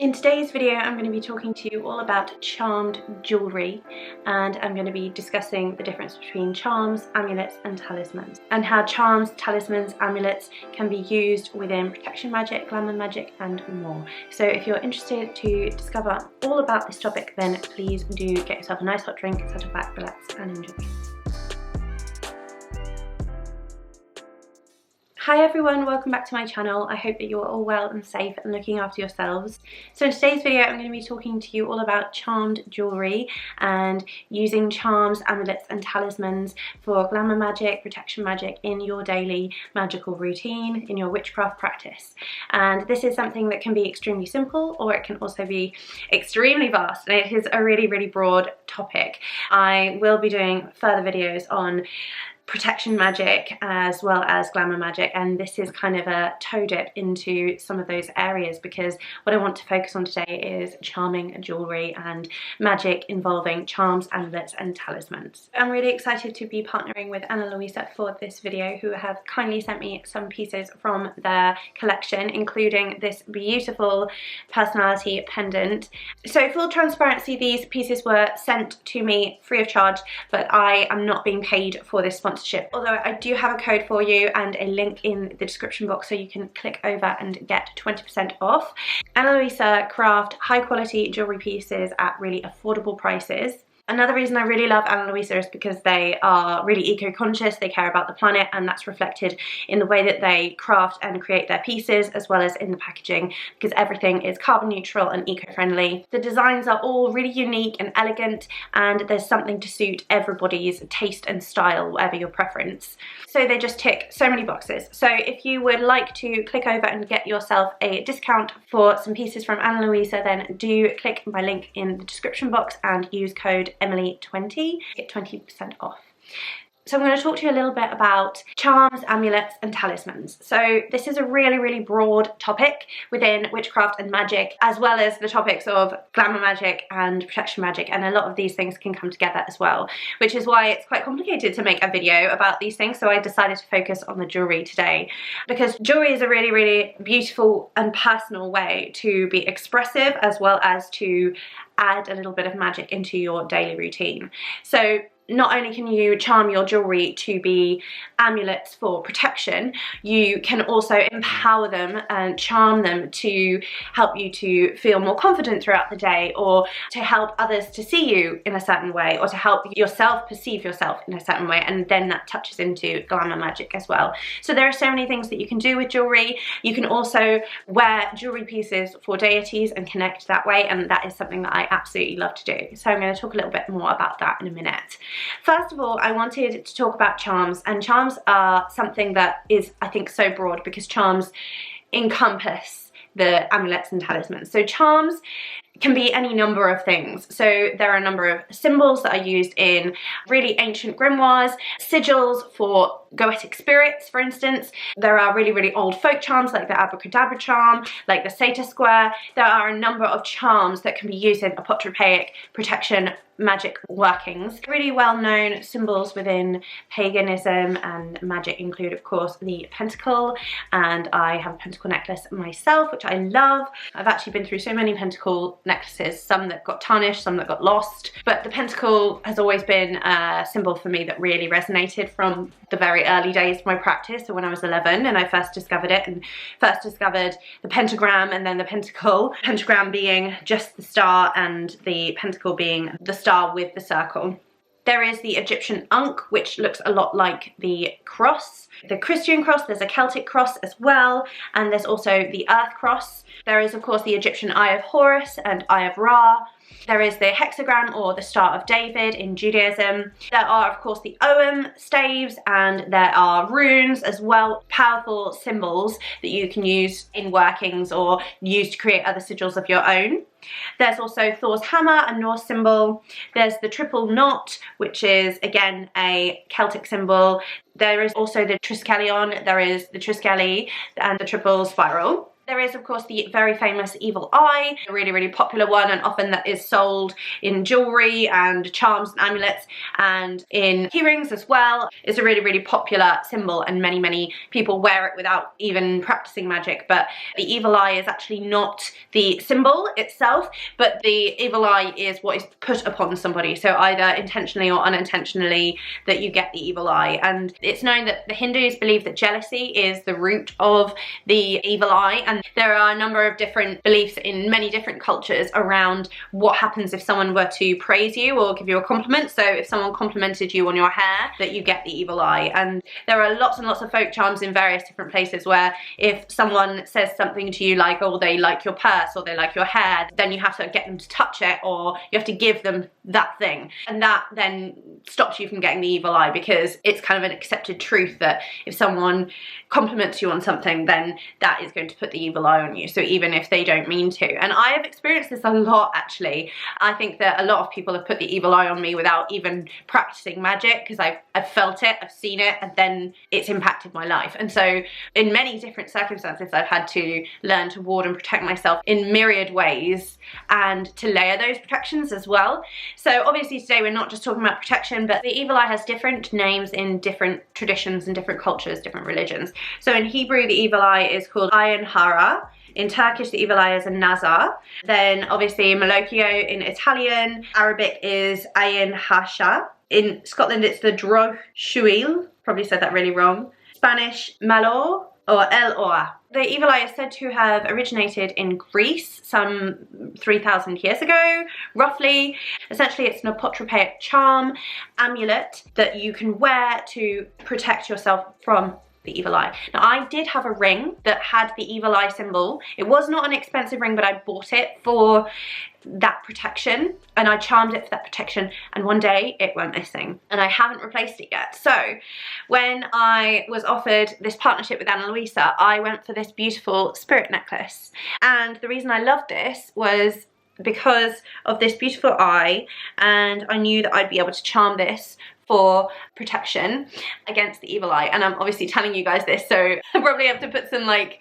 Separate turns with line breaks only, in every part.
In today's video, I'm going to be talking to you all about charmed jewellery, and I'm going to be discussing the difference between charms, amulets and talismans, and how charms, talismans, amulets can be used within protection magic, glamour magic and more. So if you're interested to discover all about this topic, then please do get yourself a nice hot drink, settle back, relax and enjoy. Hi everyone, welcome back to my channel. I hope that you're all well and safe and looking after yourselves. So in today's video I'm going to be talking to you all about charmed jewellery and using charms, amulets and talismans for glamour magic, protection magic in your daily magical routine, in your witchcraft practice. And this is something that can be extremely simple, or it can also be extremely vast, and it is a really broad topic. I will be doing further videos on protection magic as well as glamour magic, and this is kind of a toe dip into some of those areas because what I want to focus on today is charming jewellery and magic involving charms, amulets and talismans. I'm really excited to be partnering with Ana Luisa for this video, who have kindly sent me some pieces from their collection, including this beautiful personality pendant. So full transparency, these pieces were sent to me free of charge, but I am not being paid for this sponsorship. Although I do have a code for you and a link in the description box so you can click over and get 20% off. Ana Luisa craft high quality jewellery pieces at really affordable prices. Another reason I really love Ana Luisa is because they are really eco-conscious, they care about the planet, and that's reflected in the way that they craft and create their pieces, as well as in the packaging, because everything is carbon neutral and eco-friendly. The designs are all really unique and elegant, and there's something to suit everybody's taste and style, whatever your preference. So they just tick so many boxes. So if you would like to click over and get yourself a discount for some pieces from Ana Luisa, then do click my link in the description box and use code Emily20, get 20% off. So I'm going to talk to you a little bit about charms, amulets and talismans. So this is a really broad topic within witchcraft and magic, as well as the topics of glamour magic and protection magic, and a lot of these things can come together as well, which is why it's quite complicated to make a video about these things. So I decided to focus on the jewellery today, because jewellery is a really beautiful and personal way to be expressive, as well as to add a little bit of magic into your daily routine. So not only can you charm your jewellery to be amulets for protection, you can also empower them and charm them to help you to feel more confident throughout the day, or to help others to see you in a certain way, or to help yourself perceive yourself in a certain way, and then that touches into glamour magic as well. So there are so many things that you can do with jewellery. You can also wear jewellery pieces for deities and connect that way, and that is something that I absolutely love to do. So I'm going to talk a little bit more about that in a minute. First of all, I wanted to talk about charms, and charms are something that is, I think, so broad because charms encompass the amulets and talismans. So charms can be any number of things. So there are a number of symbols that are used in really ancient grimoires, sigils for goetic spirits, for instance. There are really old folk charms like the abracadabra charm, like the satyr square. There are a number of charms that can be used in apotropaic protection magic workings. Really well-known symbols within paganism and magic include, of course, the pentacle, and I have a pentacle necklace myself, which I love. I've actually been through so many pentacle necklaces, some that got tarnished, some that got lost, but the pentacle has always been a symbol for me that really resonated from the very early days of my practice. So when I was 11 and I first discovered it, and first discovered the pentagram and then the pentacle, pentagram being just the star and the pentacle being the star with the circle. There is the Egyptian Ankh, which looks a lot like the cross. The Christian cross, there's a Celtic cross as well, and there's also the Earth cross. There is, of course, the Egyptian Eye of Horus and Eye of Ra. There is the hexagram, or the Star of David in Judaism. There are, of course, the Ogham staves, and there are runes as well, powerful symbols that you can use in workings or use to create other sigils of your own. There's also Thor's hammer, a Norse symbol. There's the triple knot, which is again a Celtic symbol. There is also the triskelion, there is the triskeli and the triple spiral. There is of course the very famous evil eye, a really, really popular one, and often that is sold in jewellery and charms and amulets and in key rings as well. It's a really, really popular symbol and many, many people wear it without even practicing magic. But the evil eye is actually not the symbol itself, but the evil eye is what is put upon somebody. So either intentionally or unintentionally that you get the evil eye. And it's known that the Hindus believe that jealousy is the root of the evil eye, and there are a number of different beliefs in many different cultures around what happens if someone were to praise you or give you a compliment. So if someone complimented you on your hair, that you get the evil eye. And there are lots and lots of folk charms in various different places where if someone says something to you like, oh, they like your purse or they like your hair, then you have to get them to touch it, or you have to give them that thing, and that then stops you from getting the evil eye, because it's kind of an accepted truth that if someone compliments you on something, then that is going to put the evil eye on you, so even if they don't mean to. And I have experienced this a lot, actually. I think that a lot of people have put the evil eye on me without even practicing magic, because I've felt it, I've seen it, and then it's impacted my life. And so in many different circumstances I've had to learn to ward and protect myself in myriad ways, and to layer those protections as well. So obviously today we're not just talking about protection, but the evil eye has different names in different traditions and different cultures, different religions. So in Hebrew the evil eye is called Ayin Hara. In Turkish the evil eye is a Nazar. Then obviously Malocchio in Italian. Arabic is Ayin Hasha. In Scotland it's the Droch Shuil. Probably said that really wrong. Spanish Malor or El Or. The evil eye is said to have originated in Greece some 3,000 years ago, roughly. Essentially, it's an apotropaic charm, amulet that you can wear to protect yourself from the evil eye. Now, I did have a ring that had the evil eye symbol. It was not an expensive ring, but I bought it for that protection, and I charmed it for that protection, and one day it went missing and I haven't replaced it yet. So when I was offered this partnership with Ana Luisa, I went for this beautiful spirit necklace, and the reason I loved this was because of this beautiful eye, and I knew that I'd be able to charm this for protection against the evil eye. And I'm obviously telling you guys this, so I probably have to put some like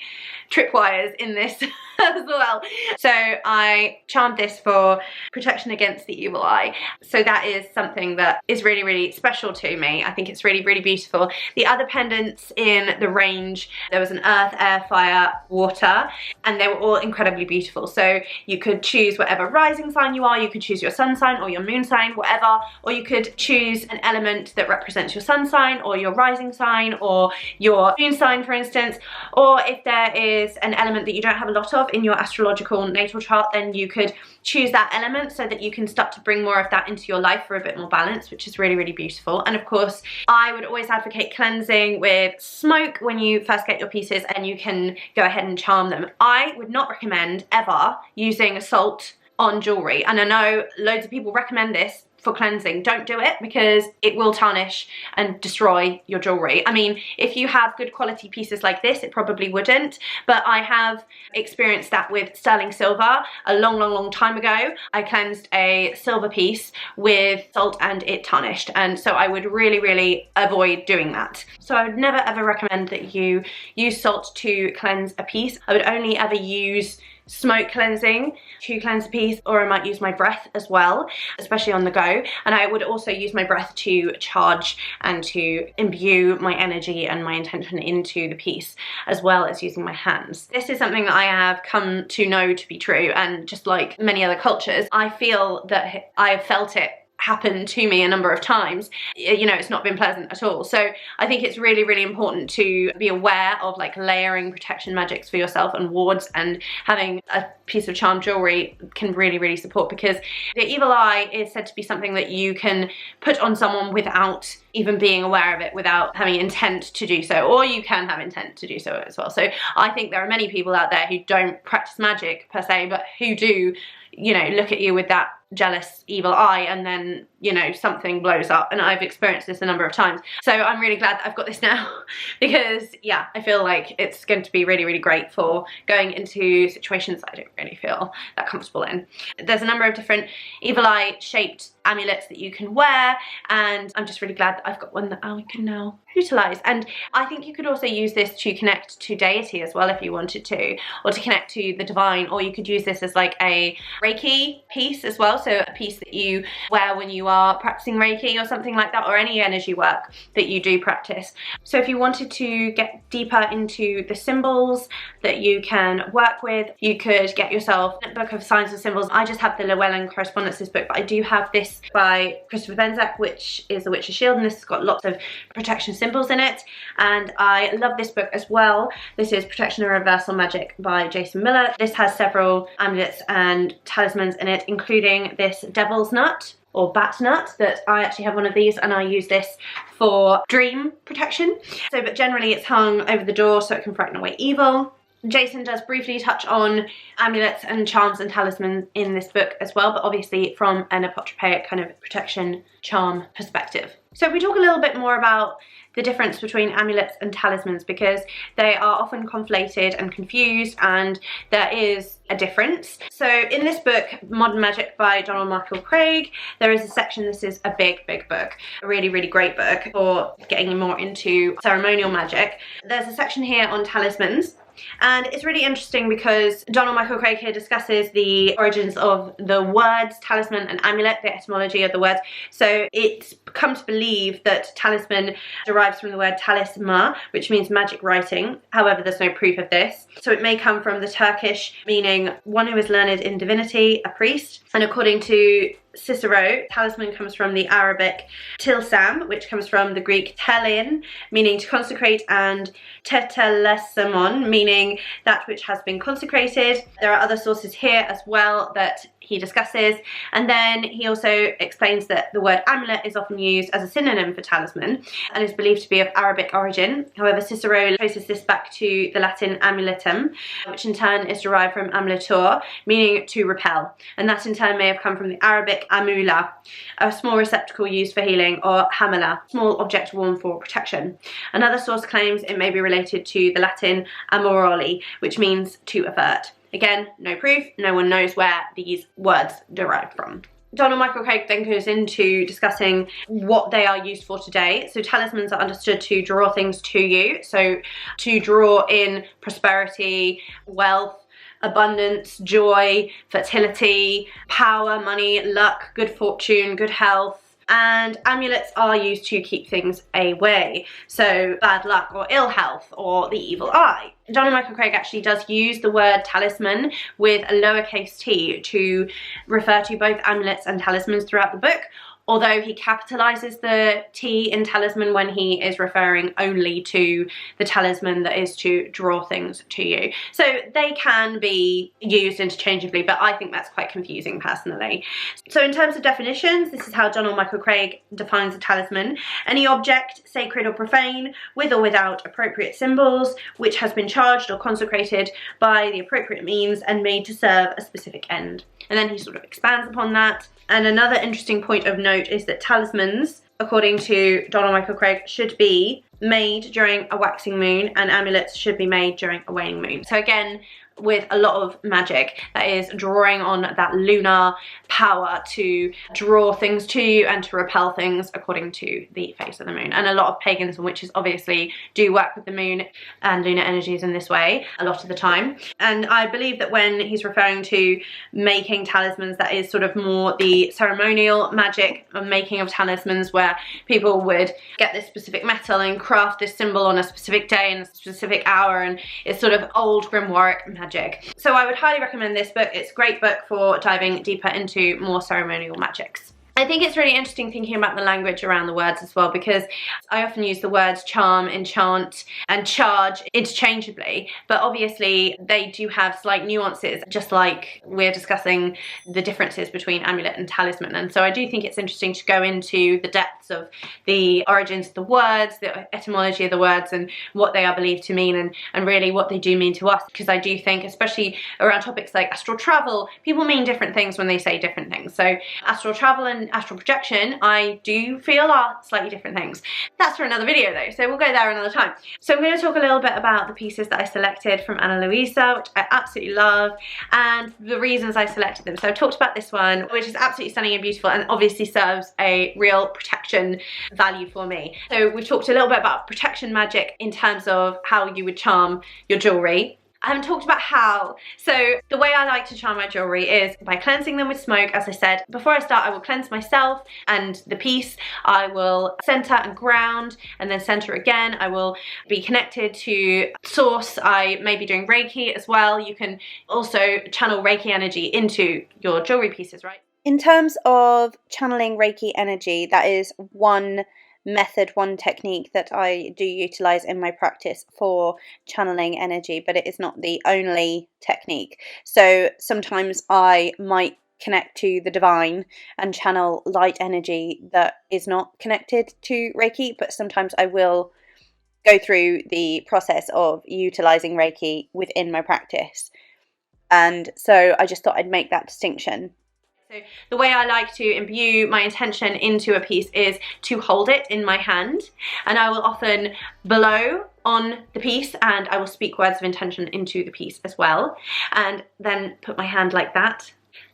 tripwires in this as well. So I charmed this for protection against the evil eye. So that is something that is really, really special to me. I think it's really, really beautiful. The other pendants in the range, there was an earth, air, fire, water, and they were all incredibly beautiful. So you could choose whatever rising sign you are, you could choose your sun sign or your moon sign, whatever, or you could choose an element that represents your sun sign or your rising sign or your moon sign, for instance. Or if there is an element that you don't have a lot of in your astrological natal chart, then you could choose that element so that you can start to bring more of that into your life for a bit more balance, which is really, really beautiful. And of course, I would always advocate cleansing with smoke when you first get your pieces, and you can go ahead and charm them. I would not recommend ever using salt on jewellery, and I know loads of people recommend this for cleansing. Don't do it, because it will tarnish and destroy your jewellery. I mean, if you have good quality pieces like this, it probably wouldn't, but I have experienced that with sterling silver a long, long, long time ago. I cleansed a silver piece with salt and it tarnished, and so I would really, really avoid doing that. So I would never ever recommend that you use salt to cleanse a piece. I would only ever use smoke cleansing to cleanse a piece, or I might use my breath as well, especially on the go. And I would also use my breath to charge and to imbue my energy and my intention into the piece, as well as using my hands. This is something that I have come to know to be true, and just like many other cultures, I feel that I have felt it happen to me a number of times. You know, it's not been pleasant at all. So I think it's really, really important to be aware of like layering protection magics for yourself and wards, and having a piece of charmed jewelry can really, really support, because the evil eye is said to be something that you can put on someone without even being aware of it, without having intent to do so, or you can have intent to do so as well. So I think there are many people out there who don't practice magic per se, but who do, you know, look at you with that jealous evil eye and then, you know, something blows up, and I've experienced this a number of times. So I'm really glad that I've got this now because yeah, I feel like it's going to be really, really great for going into situations that I don't really feel that comfortable in. There's a number of different evil eye shaped amulets that you can wear, and I'm just really glad that I've got one that I can now utilize. And I think you could also use this to connect to deity as well if you wanted to, or to connect to the divine, or you could use this as like a Reiki piece as well, so a piece that you wear when you are practicing Reiki or something like that, or any energy work that you do practice. So if you wanted to get deeper into the symbols that you can work with, you could get yourself a book of signs and symbols. I just have the Llewellyn Correspondences book, but I do have this by Christopher Benzak, which is The Witch's Shield, and this has got lots of protection symbols in it, and I love this book as well. This is Protection and Reversal Magic by Jason Miller. This has several amulets and talismans in it, including this devil's nut or bat nut, that I actually have one of these, and I use this for dream protection. So, but generally it's hung over the door so it can frighten away evil. Jason does briefly touch on amulets and charms and talismans in this book as well, but obviously from an apotropaic kind of protection charm perspective. So if we talk a little bit more about the difference between amulets and talismans, because they are often conflated and confused, and there is a difference. So in this book, Modern Magic by Donald Michael Craig, there is a section, this is a big book, a really, really great book for getting more into ceremonial magic. There's a section here on talismans, and it's really interesting because Donald Michael Craig here discusses the origins of the words talisman and amulet, the etymology of the words. So it's come to believe that talisman derives from the word talisma, which means magic writing. However, there's no proof of this. So it may come from the Turkish, meaning one who is learned in divinity, a priest. And according to Cicero, talisman comes from the Arabic tilsam, which comes from the Greek telin, meaning to consecrate, and tetelesmon, meaning that which has been consecrated. There are other sources here as well that he discusses, and then he also explains that the word amulet is often used as a synonym for talisman and is believed to be of Arabic origin. However, Cicero traces this back to the Latin amuletum, which in turn is derived from amuletur, meaning to repel, and that in turn may have come from the Arabic amula, a small receptacle used for healing, or hamala, small object worn for protection. Another source claims it may be related to the Latin amoroli, which means to avert. Again, no proof, no one knows where these words derive from. Donald Michael Craig then goes into discussing what they are used for today. So talismans are understood to draw things to you, so to draw in prosperity, wealth, abundance, joy, fertility, power, money, luck, good fortune, good health. And amulets are used to keep things away, so bad luck or ill health or the evil eye. Donald Michael Craig actually does use the word talisman with a lowercase t to refer to both amulets and talismans throughout the book, although he capitalizes the T in talisman when he is referring only to the talisman that is to draw things to you. So they can be used interchangeably, but I think that's quite confusing personally. So in terms of definitions, this is how Donald Michael Craig defines a talisman: any object, sacred or profane, with or without appropriate symbols, which has been charged or consecrated by the appropriate means and made to serve a specific end. And then he sort of expands upon that. And another interesting point of note is that talismans, according to Donald Michael Craig, should be made during a waxing moon, and amulets should be made during a waning moon. So again, with a lot of magic that is drawing on that lunar power to draw things to you and to repel things according to the phase of the moon. And a lot of pagans and witches obviously do work with the moon and lunar energies in this way a lot of the time. And I believe that when he's referring to making talismans, that is sort of more the ceremonial magic of making of talismans, where people would get this specific metal and craft this symbol on a specific day and a specific hour, and it's sort of old grimoire magic. So I would highly recommend this book. It's a great book for diving deeper into more ceremonial magics. I think it's really interesting thinking about the language around the words as well, because I often use the words charm, enchant and charge interchangeably, but obviously they do have slight nuances, just like we're discussing the differences between amulet and talisman. And so I do think it's interesting to go into the depths depths of the origins of the words, the etymology of the words, and what they are believed to mean, and really what they do mean to us. Because I do think, especially around topics like astral travel, people mean different things when they say different things. So astral travel and astral projection, I do feel are slightly different things. That's for another video though, so we'll go there another time. So I'm going to talk a little bit about the pieces that I selected from Ana Luisa, which I absolutely love, and the reasons I selected them. So I've talked about this one, which is absolutely stunning and beautiful, and obviously serves a real protection value for me. So we've talked a little bit about protection magic in terms of how you would charm your jewellery. I haven't talked about how. So the way I like to charm my jewellery is by cleansing them with smoke. As I said, before I start, I will cleanse myself and the piece. I will center and ground, and then center again. I will be connected to source. I may be doing Reiki as well. You can also channel Reiki energy into your jewellery pieces, right? In terms of channeling Reiki energy, that is one method, one technique that I do utilize in my practice for channeling energy, but it is not the only technique. So sometimes I might connect to the divine and channel light energy that is not connected to Reiki, but sometimes I will go through the process of utilizing Reiki within my practice. And so I just thought I'd make that distinction. So the way I like to imbue my intention into a piece is to hold it in my hand, and I will often blow on the piece and I will speak words of intention into the piece as well, and then put my hand like that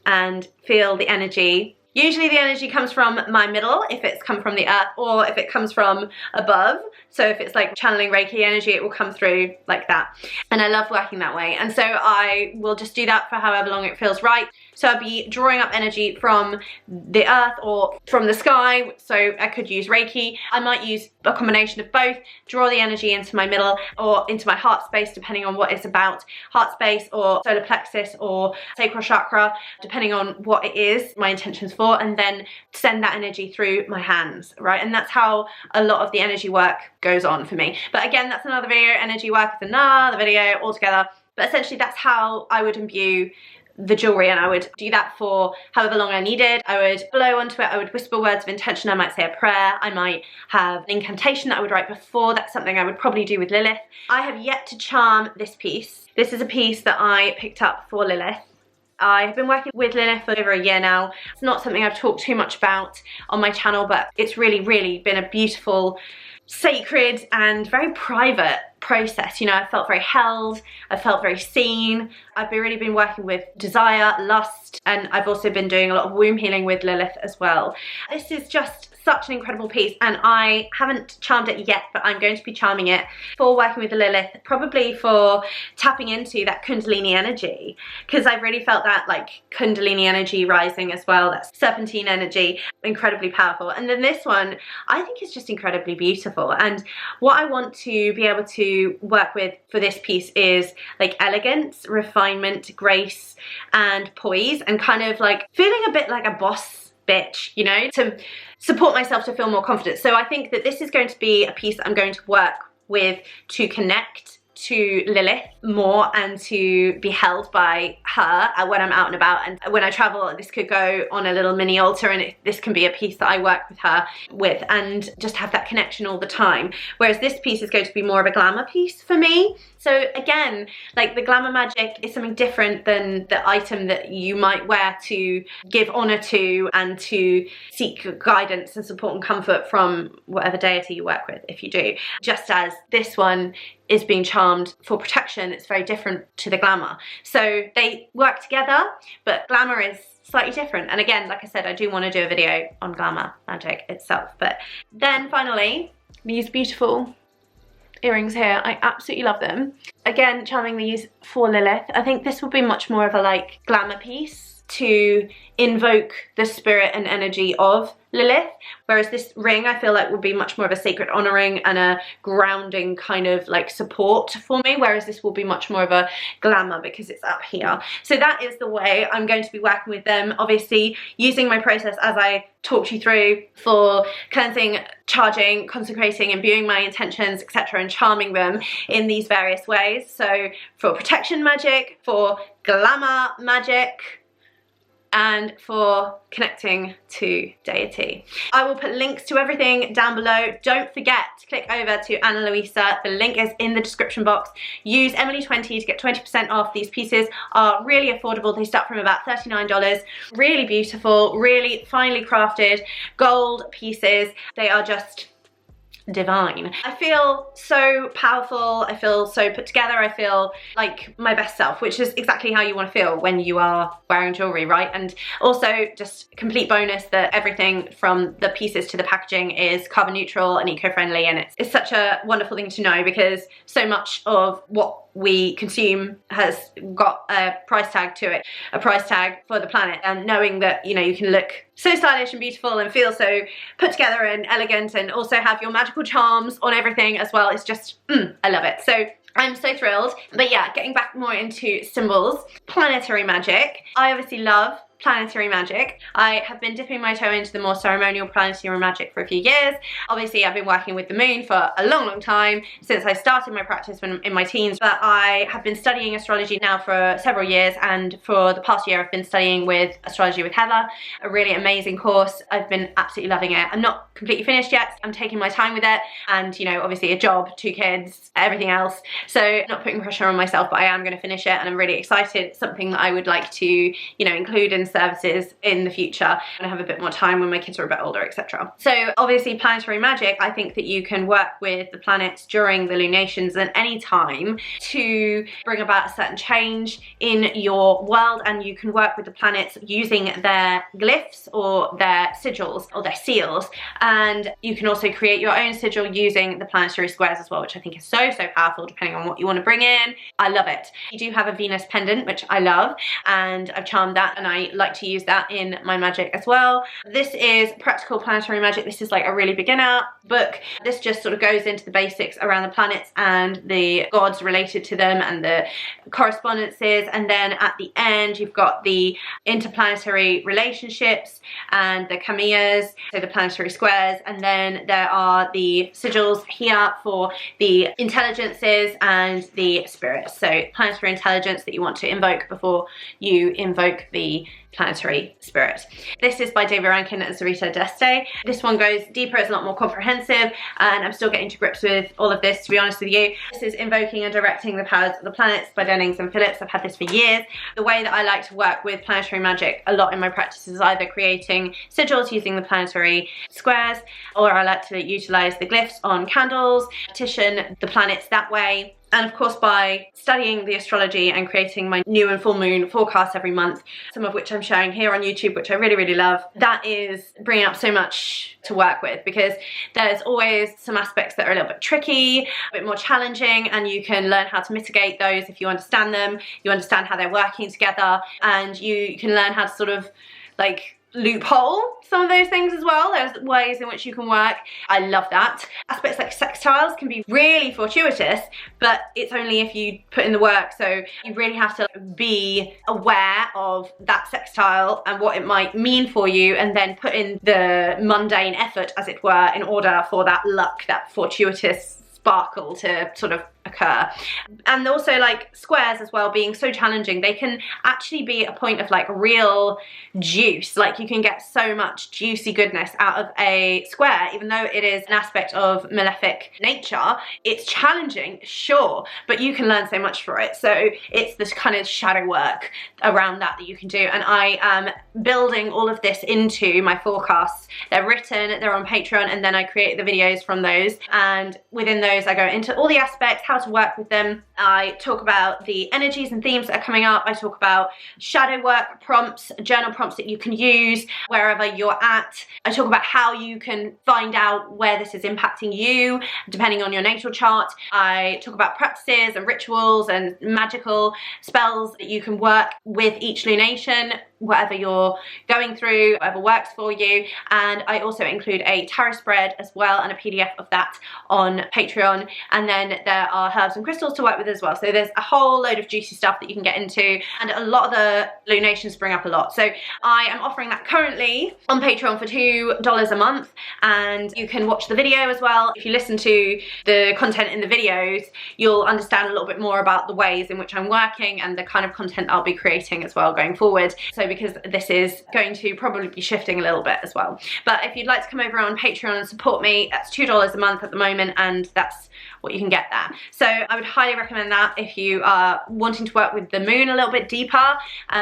and feel the energy. Usually the energy comes from my middle if it's come from the earth, or if it comes from above. So if it's like channeling Reiki energy, it will come through like that. And I love working that way. And so I will just do that for however long it feels right. So I'll be drawing up energy from the earth or from the sky. So I could use Reiki. I might use a combination of both, draw the energy into my middle or into my heart space, depending on what it's about. Heart space or solar plexus or sacral chakra, depending on what it is my intention's for, and then send that energy through my hands, right? And that's how a lot of the energy work goes on for me. But again, that's another video. Energy work is another video altogether. But essentially that's how I would imbue the jewellery, and I would do that for however long I needed. I would blow onto it, I would whisper words of intention, I might say a prayer, I might have an incantation that I would write before. That's something I would probably do with Lilith. I have yet to charm this piece. This is a piece that I picked up for Lilith. I have been working with Lilith for over a year now. It's not something I've talked too much about on my channel, but it's really been a beautiful, sacred and very private process. You know, I felt very held, I felt very seen. I've really been working with desire, lust, and I've also been doing a lot of womb healing with Lilith as well. This is just such an incredible piece, and I haven't charmed it yet, but I'm going to be charming it for working with the Lilith, probably for tapping into that Kundalini energy, because I've really felt that like Kundalini energy rising as well, that serpentine energy, incredibly powerful. And then this one I think is just incredibly beautiful, and what I want to be able to work with for this piece is like elegance, refinement, grace and poise, and kind of like feeling a bit like a boss bitch, you know, to support myself to feel more confident. So I think that this is going to be a piece that I'm going to work with to connect to Lilith more and to be held by her when I'm out and about, and when I travel. This could go on a little mini altar, and this can be a piece that I work with her with and just have that connection all the time, whereas this piece is going to be more of a glamour piece for me. So again, like the Glamour Magick is something different than the item that you might wear to give honor to and to seek guidance and support and comfort from whatever deity you work with, if you do. Just as this one is being charmed for protection, it's very different to the glamour. So they work together, but glamour is slightly different. And again, like I said, I do want to do a video on Glamour Magick itself. But then finally, these beautiful earrings here, I absolutely love them. Again, charming these for Lilith. I think this will be much more of a like glamour piece to invoke the spirit and energy of Lilith, whereas this ring I feel like would be much more of a sacred honoring and a grounding kind of like support for me, whereas this will be much more of a glamour because it's up here. So that is the way I'm going to be working with them, obviously using my process as I talked you through for cleansing, charging, consecrating, imbuing my intentions, etc., and charming them in these various ways. So for protection magic, for glamour magic, and for connecting to deity. I will put links to everything down below. Don't forget to click over to Ana Luisa. The link is in the description box. Use Emily20 to get 20% off. These pieces are really affordable. They start from about $39. Really beautiful, really finely crafted gold pieces. They are just divine. I feel so powerful, I feel so put together, I feel like my best self, which is exactly how you want to feel when you are wearing jewellery, right? And also just complete bonus that everything from the pieces to the packaging is carbon neutral and eco-friendly, and it's such a wonderful thing to know, because so much of what we consume has got a price tag to it, a price tag for the planet, and knowing that, you know, you can look so stylish and beautiful and feel so put together and elegant, and also have your magical charms on everything as well, it's just, I love it. So I'm so thrilled. But yeah, getting back more into symbols, planetary magic. I obviously love planetary magic. I have been dipping my toe into the more ceremonial planetary magic for a few years. Obviously, I've been working with the moon for a long time, since I started my practice when in my teens, but I have been studying astrology now for several years, and for the past year I've been studying with Astrology with Heather, a really amazing course. I've been absolutely loving it. I'm not completely finished yet. I'm taking my time with it, and you know, obviously a job, 2 kids, everything else, so not putting pressure on myself, but I am going to finish it, and I'm really excited. It's something that I would like to, you know, include in services in the future and have a bit more time when my kids are a bit older, etc. So obviously planetary magic, I think that you can work with the planets during the lunations at any time to bring about a certain change in your world, and you can work with the planets using their glyphs or their sigils or their seals, and you can also create your own sigil using the planetary squares as well, which I think is so powerful depending on what you want to bring in. I love it. You do have a Venus pendant, which I love, and I've charmed that, and I like to use that in my magic as well. This is Practical Planetary Magic. This is like a really beginner book. This just sort of goes into the basics around the planets and the gods related to them and the correspondences, and then at the end you've got the interplanetary relationships and the kamiyas, so the planetary squares, and then there are the sigils here for the intelligences and the spirits, so planetary intelligence that you want to invoke before you invoke the planetary spirit. This is by David Rankin and Sarita Deste. This one goes deeper, it's a lot more comprehensive, and I'm still getting to grips with all of this, to be honest with you. This is Invoking and Directing the Powers of the Planets by Dennings and Phillips. I've had this for years. The way that I like to work with planetary magic a lot in my practice is either creating sigils using the planetary squares, or I like to utilize the glyphs on candles, petition the planets that way. And of course, by studying the astrology and creating my new and full moon forecasts every month, some of which I'm showing here on YouTube, which I really love, that is bringing up so much to work with, because there's always some aspects that are a little bit tricky, a bit more challenging, and you can learn how to mitigate those if you understand them, you understand how they're working together, and you can learn how to sort of like loophole some of those things as well. There's ways in which you can work. I love that. Aspects like sextiles can be really fortuitous, but it's only if you put in the work, so you really have to be aware of that sextile and what it might mean for you, and then put in the mundane effort, as it were, in order for that luck, that fortuitous sparkle to sort of occur. And also like squares as well being so challenging, they can actually be a point of like real juice. Like you can get so much juicy goodness out of a square, even though it is an aspect of malefic nature. It's challenging, sure, but you can learn so much for it. So it's this kind of shadow work around that you can do, and I am building all of this into my forecasts. They're written, they're on Patreon, and then I create the videos from those, and within those I go into all the aspects, how to work with them. I talk about the energies and themes that are coming up. I talk about shadow work prompts, journal prompts that you can use wherever you're at. I talk about how you can find out where this is impacting you depending on your natal chart. I talk about practices and rituals and magical spells that you can work with each lunation, whatever you're going through, whatever works for you. And I also include a tarot spread as well, and a PDF of that on Patreon. And then there are herbs and crystals to work with as well. So there's a whole load of juicy stuff that you can get into, and a lot of the lunations bring up a lot. So I am offering that currently on Patreon for $2 a month, and you can watch the video as well. If you listen to the content in the videos, you'll understand a little bit more about the ways in which I'm working and the kind of content I'll be creating as well going forward. So because this is going to probably be shifting a little bit as well. But if you'd like to come over on Patreon and support me, that's $2 a month at the moment, and that's what you can get there. So I would highly recommend that if you are wanting to work with the moon a little bit deeper,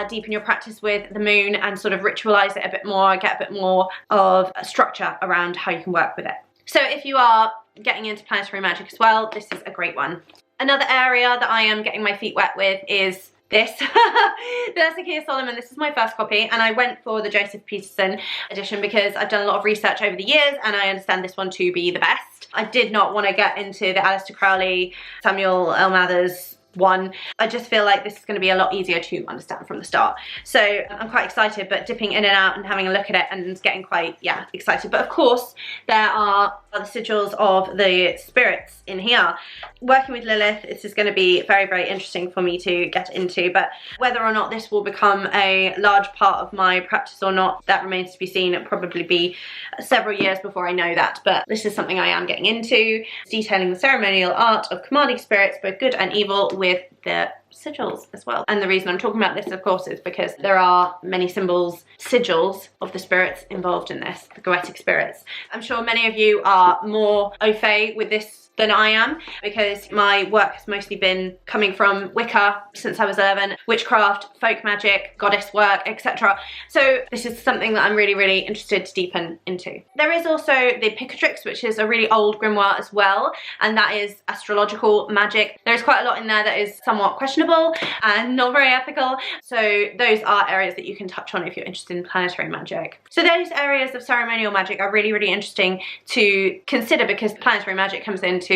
deepen your practice with the moon and sort of ritualize it a bit more, get a bit more of a structure around how you can work with it. So if you are getting into planetary magic as well, this is a great one. Another area that I am getting my feet wet with is this. The Sigils Solomon. This is my first copy, and I went for the Joseph Peterson edition because I've done a lot of research over the years and I understand this one to be the best. I did not want to get into the Aleister Crowley, Samuel L. Mathers one. I just feel like this is going to be a lot easier to understand from the start. So I'm quite excited, but dipping in and out and having a look at it and getting quite, yeah, excited. But of course, there are the sigils of the spirits in here. Working with Lilith, this is going to be very, very interesting for me to get into, but whether or not this will become a large part of my practice or not, that remains to be seen. It'll probably be several years before I know that, but this is something I am getting into. It's detailing the ceremonial art of commanding spirits, both good and evil, with the sigils as well. And the reason I'm talking about this, of course, is because there are many symbols, sigils of the spirits involved in this, the goetic spirits. I'm sure many of you are more au fait with this than I am, because my work has mostly been coming from Wicca since I was 11, witchcraft, folk magic, goddess work, etc. So this is something that I'm really, really interested to deepen into. There is also the Picatrix, which is a really old grimoire as well, and that is astrological magic. There's quite a lot in there that is somewhat questionable and not very ethical, so those are areas that you can touch on if you're interested in planetary magic. So those areas of ceremonial magic are really, really interesting to consider, because planetary magic comes into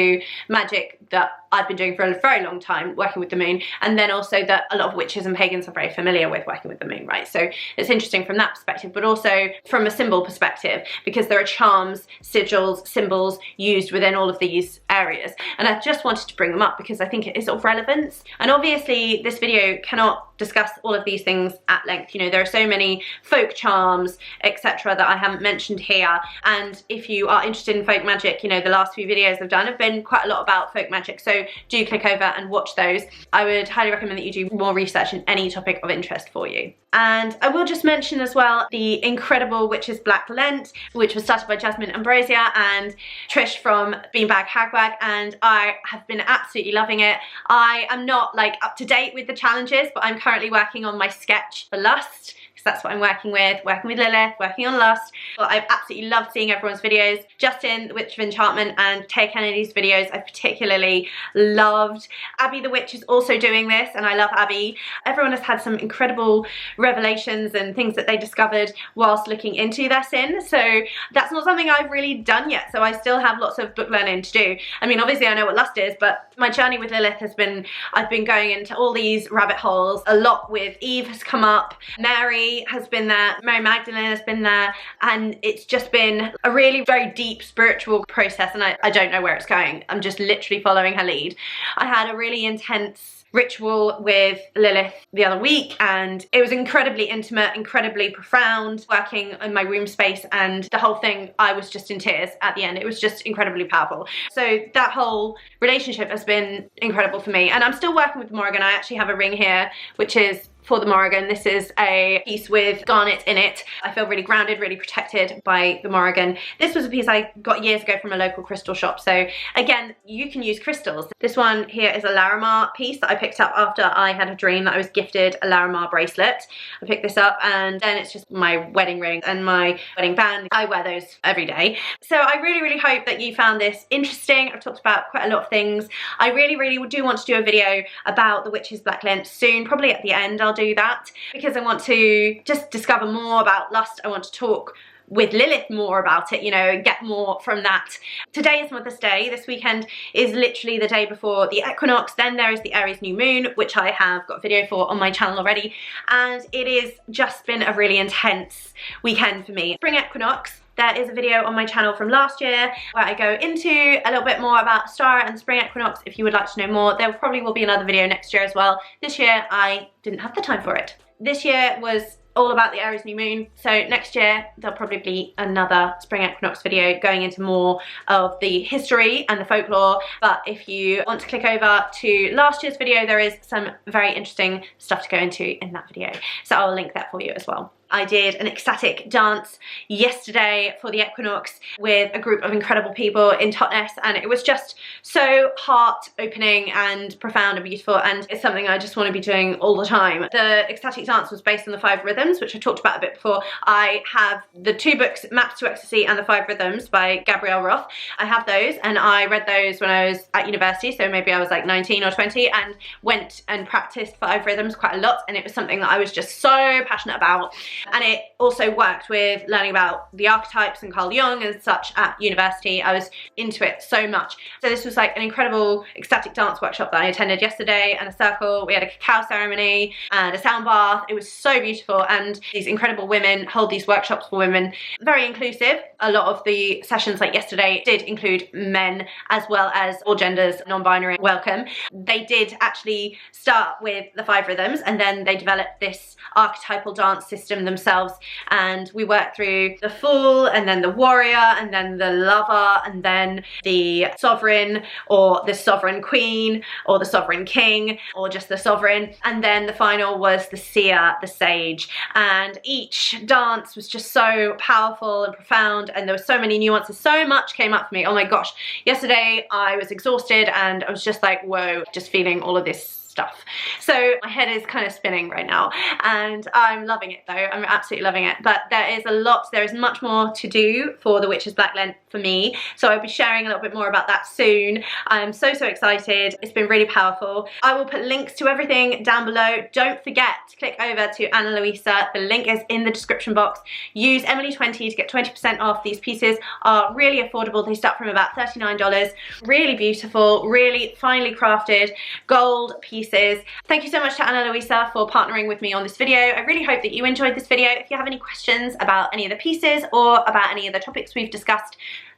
magic that I've been doing for a very long time, working with the moon, and then also that a lot of witches and pagans are very familiar with working with the moon, right? So it's interesting from that perspective, but also from a symbol perspective, because there are charms, sigils, symbols used within all of these areas. And I just wanted to bring them up because I think it is of relevance. And obviously this video cannot discuss all of these things at length. You know, there are so many folk charms, etc., that I haven't mentioned here. And if you are interested in folk magic, you know, the last few videos I've done have been quite a lot about folk magic, so do click over and watch those. I would highly recommend that you do more research in any topic of interest for you. And I will just mention as well the incredible WitchesBlackLent, which was started by Jasmine Ambrosia and Trish from Beanbag Hagwag, and I have been absolutely loving it. I am not like up to date with the challenges, but I'm currently working on my sketch for Lust, because that's what I'm working with Lilith, working on Lust. But I've absolutely loved seeing everyone's videos. Justin, the Witch of Enchantment, and Tay Kennedy's videos I particularly loved. Abby the Witch is also doing this, and I love Abby. Everyone has had some incredible revelations and things that they discovered whilst looking into their sin. So that's not something I've really done yet, so I still have lots of book learning to do. I mean, obviously I know what Lust is, but my journey with Lilith has been, I've been going into all these rabbit holes. A lot with Eve has come up, Mary has been there, Mary Magdalene has been there, and it's just been a really very deep spiritual process, and I don't know where it's going. I'm just literally following her lead. I had a really intense ritual with Lilith the other week, and it was incredibly intimate, incredibly profound, working in my room space, and the whole thing, I was just in tears at the end. It was just incredibly powerful. So that whole relationship has been incredible for me, and I'm still working with Morrigan. I actually have a ring here which is for the Morrigan. This is a piece with garnet in it. I feel really grounded, really protected by the Morrigan. This was a piece I got years ago from a local crystal shop. So again, you can use crystals. This one here is a Larimar piece that I picked up after I had a dream that I was gifted a Larimar bracelet. I picked this up, and then it's just my wedding ring and my wedding band. I wear those every day. So I really, really hope that you found this interesting. I've talked about quite a lot of things. I really, really do want to do a video about the WitchesBlackLent soon, probably at the end I'll do that, because I want to just discover more about Lust. I want to talk with Lilith more about it, you know, and get more from that. Today is Mother's Day. This weekend is literally the day before the Equinox. Then there is the Aries new moon, which I have got a video for on my channel already, and it is just been a really intense weekend for me. Spring Equinox there is a video on my channel from last year where I go into a little bit more about Ostara and spring equinox if you would like to know more. There probably will be another video next year as well. This year I didn't have the time for it. This year was all about the Aries new moon, so next year there'll probably be another spring equinox video going into more of the history and the folklore. But if you want to click over to last year's video, there is some very interesting stuff to go into in that video, so I'll link that for you as well. I did an ecstatic dance yesterday for the equinox with a group of incredible people in Totnes, and it was just so heart-opening and profound and beautiful, and it's something I just want to be doing all the time. The ecstatic dance was based on the 5 rhythms, which I talked about a bit before. I have the 2 books, Maps to Ecstasy and the 5 Rhythms by Gabrielle Roth. I have those, and I read those when I was at university, so maybe I was like 19 or 20, and went and practiced 5 rhythms quite a lot, and it was something that I was just so passionate about. And it also worked with learning about the archetypes and Carl Jung and such at university. I was into it so much. So this was like an incredible ecstatic dance workshop that I attended yesterday, and a circle. We had a cacao ceremony and a sound bath. It was so beautiful, and these incredible women hold these workshops for women. Very inclusive. A lot of the sessions like yesterday did include men as well as all genders, non-binary welcome. They did actually start with the 5 rhythms, and then they developed this archetypal dance system themselves, and we worked through the fool, and then the warrior, and then the lover, and then the sovereign, or the sovereign queen, or the sovereign king, or just the sovereign, and then the final was the seer, the sage. And each dance was just so powerful and profound, and there were so many nuances. So much came up for me. Oh my gosh, yesterday I was exhausted, and I was just like, whoa, just feeling all of this stuff. So my head is kind of spinning right now, and I'm loving it though. I'm absolutely loving it. But there is much more to do for the WitchesBlackLent for me, so I'll be sharing a little bit more about that soon. I'm so excited. It's been really powerful. I will put links to everything down below. Don't forget to click over to Ana Luisa. The link is in the description box. Use Emily20 to get 20% off. These pieces are really affordable. They start from about $39. Really beautiful, really finely crafted gold pieces. Thank you so much to Ana Luisa for partnering with me on this video. I really hope that you enjoyed this video. If you have any questions about any of the pieces or about any of the topics we've discussed,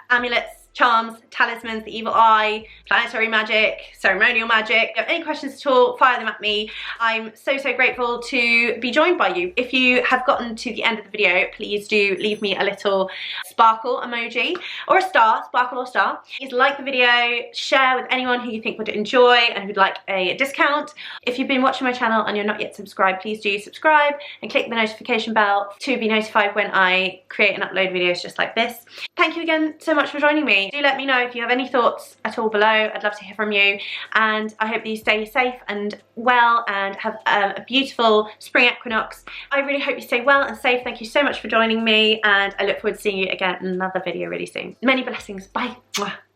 amulets, charms, talismans, the evil eye, planetary magic, ceremonial magic, if you have any questions at all, fire them at me. I'm so grateful to be joined by you. If you have gotten to the end of the video, please do leave me a little sparkle emoji or a star, sparkle or star. Please like the video, share with anyone who you think would enjoy and who'd like a discount. If you've been watching my channel and you're not yet subscribed, please do subscribe and click the notification bell to be notified when I create and upload videos just like this. Thank you again so much for joining me. Do let me know if you have any thoughts at all below. I'd love to hear from you, and I hope that you stay safe and well and have a beautiful spring equinox. I really hope you stay well and safe. Thank you so much for joining me, and I look forward to seeing you again in another video really soon. Many blessings. Bye. Mwah.